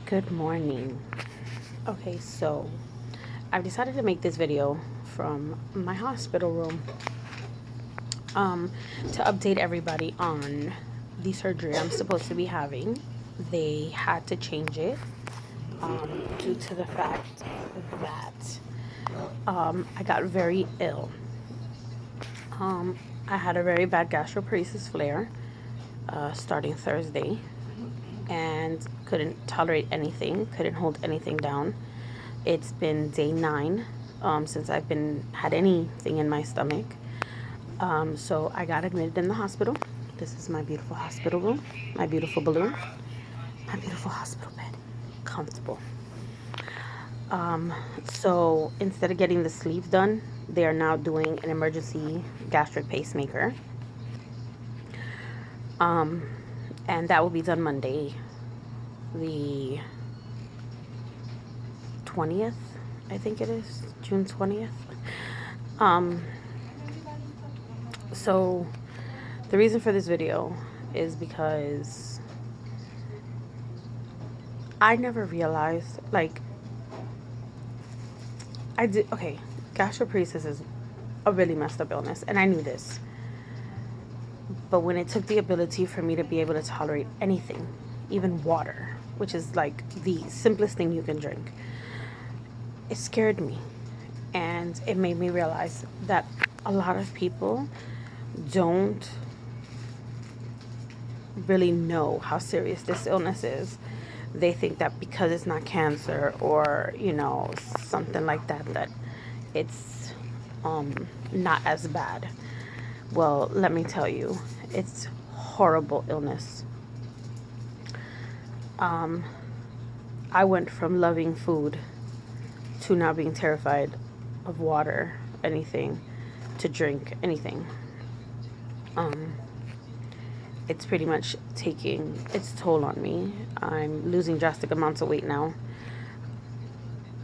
Good morning. Okay, so I've decided to make this video from my hospital room to update everybody on the surgery I'm supposed to be having. They had to change it due to the fact that I got very ill. I had a very bad gastroparesis flare starting Thursday and couldn't tolerate anything, couldn't hold anything down. It's been day 9 since I've had anything in my stomach. So I got admitted in the hospital. This is my beautiful hospital room, my beautiful balloon, my beautiful hospital bed, comfortable. So instead of getting the sleeve done, they are now doing an emergency gastric pacemaker. And that will be done Monday, the 20th, I think it is, June 20th. So the reason for this video is because I never realized, gastroparesis is a really messed up illness, and I knew this. But when it took the ability for me to be able to tolerate anything, even water, which is like the simplest thing you can drink, it scared me. And it made me realize that a lot of people don't really know how serious this illness is. They think that because it's not cancer or, something like that, that it's not as bad. Well, let me tell you, it's horrible illness. I went from loving food to now being terrified of water, anything, to drink anything. It's pretty much taking its toll on me. I'm losing drastic amounts of weight now.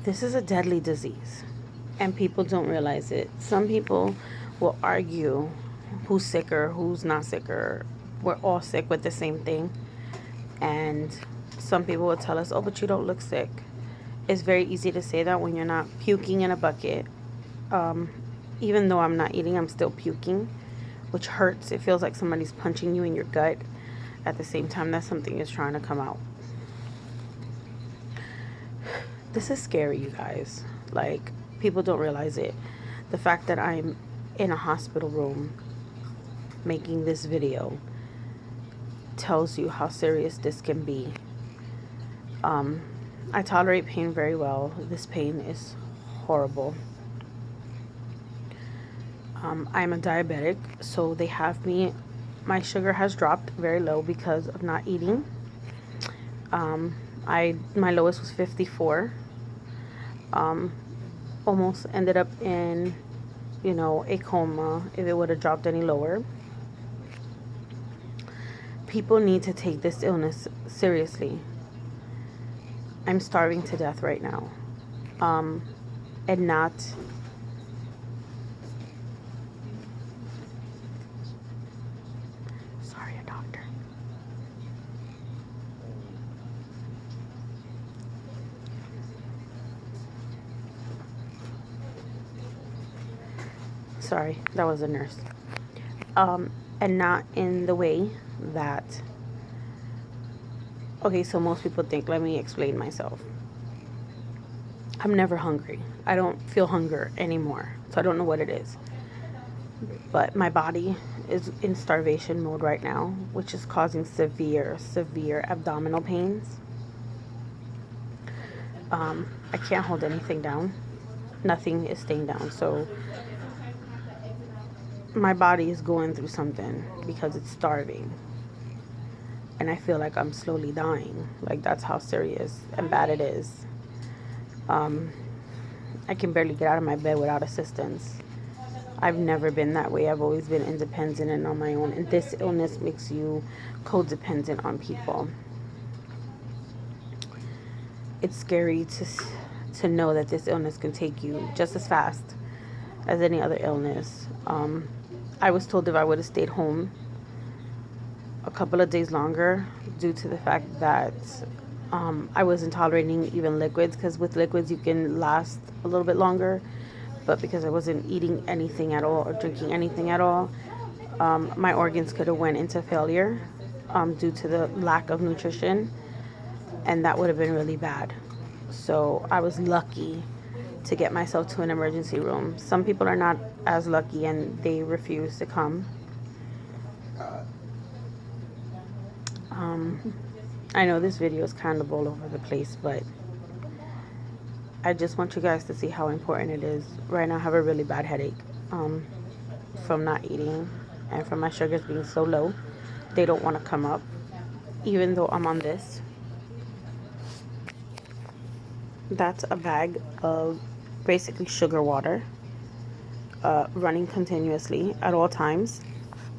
This is a deadly disease, and people don't realize it. Some people will argue who's sicker, who's not sicker. We're all sick with the same thing. And some people will tell us, oh, but you don't look sick. It's very easy to say that when you're not puking in a bucket. Even though I'm not eating, I'm still puking, which hurts. It feels like somebody's punching you in your gut at the same time that something is trying to come out. This is scary, you guys. Like, people don't realize it. The fact that I'm in a hospital room making this video tells you how serious this can be. I tolerate pain very well. This pain is horrible. I'm a diabetic, so they have me, my sugar has dropped very low because of not eating. My lowest was 54. Almost ended up in, a coma if it would have dropped any lower. People need to take this illness seriously. I'm starving to death right now. And not... Sorry, a doctor. Sorry, that was a nurse. And not in the way that... Okay, so most people think, let me explain myself. I'm never hungry. I don't feel hunger anymore, so I don't know what it is. But my body is in starvation mode right now, which is causing severe abdominal pains. I can't hold anything down. Nothing is staying down. So my body is going through something because it's starving. And I feel like I'm slowly dying. Like, that's how serious and bad it is. I can barely get out of my bed without assistance. I've never been that way. I've always been independent and on my own. And this illness makes you codependent on people. It's scary to know that this illness can take you just as fast as any other illness. I was told if I would have stayed home a couple of days longer, due to the fact that I wasn't tolerating even liquids, because with liquids you can last a little bit longer. But because I wasn't eating anything at all or drinking anything at all, my organs could have went into failure due to the lack of nutrition, and that would have been really bad. So I was lucky to get myself to an emergency room. Some people are not as lucky and they refuse to come. I know this video is kind of all over the place, but I just want you guys to see how important it is. Right now I have a really bad headache from not eating and from my sugars being so low. They don't want to come up, even though I'm on this. That's a bag of basically sugar water running continuously at all times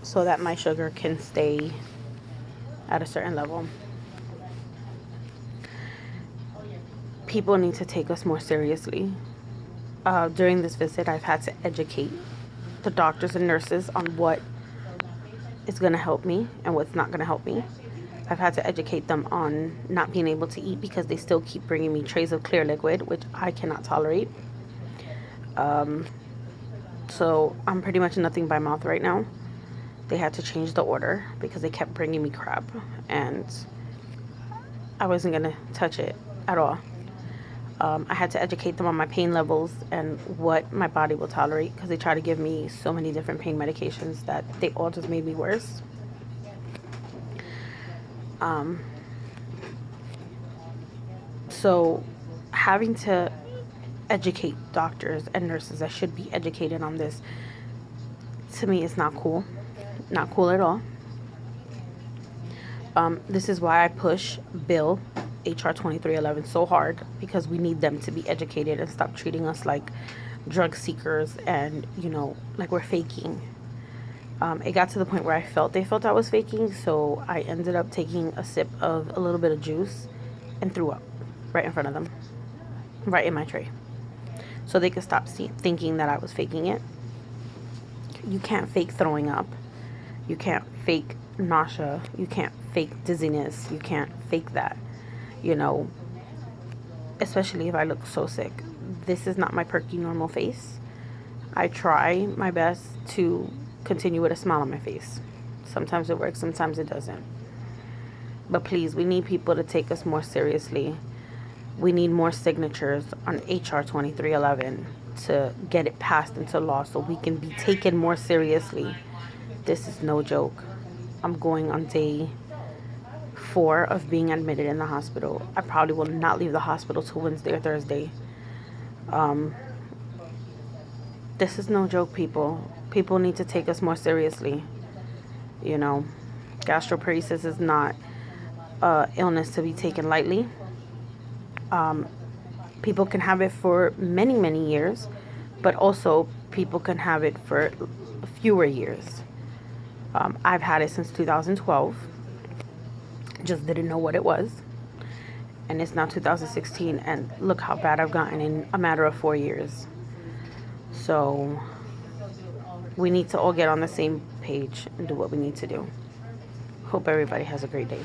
so that my sugar can stay at a certain level. People need to take us more seriously. During this visit, I've had to educate the doctors and nurses on what is going to help me and what's not going to help me. I've had to educate them on not being able to eat because they still keep bringing me trays of clear liquid, which I cannot tolerate. So I'm pretty much nothing by mouth right now. They had to change the order because they kept bringing me crap, and I wasn't going to touch it at all. I had to educate them on my pain levels and what my body will tolerate, because they try to give me so many different pain medications that they all just made me worse. So having to educate doctors and nurses that should be educated on this, to me, is not cool. Not cool at all. This is why I push Bill HR 2311 so hard, because we need them to be educated and stop treating us like drug seekers and, like we're faking. It got to the point where they felt I was faking, so I ended up taking a sip of a little bit of juice and threw up right in front of them, right in my tray, so they could stop thinking that I was faking it. You can't fake throwing up. You can't fake nausea. You can't fake dizziness. You can't fake that, especially if I look so sick. This is not my perky normal face. I try my best to continue with a smile on my face. Sometimes it works, sometimes it doesn't. But please, we need people to take us more seriously. We need more signatures on HR 2311 to get it passed into law so we can be taken more seriously. This is no joke. I'm going on day 4 of being admitted in the hospital. I probably will not leave the hospital till Wednesday or Thursday. This is no joke, people. People need to take us more seriously. Gastroparesis is not illness to be taken lightly. People can have it for many, many years, but also people can have it for fewer years. I've had it since 2012. Just didn't know what it was. And it's now 2016, and look how bad I've gotten in a matter of 4 years. So we need to all get on the same page and do what we need to do. Hope everybody has a great day.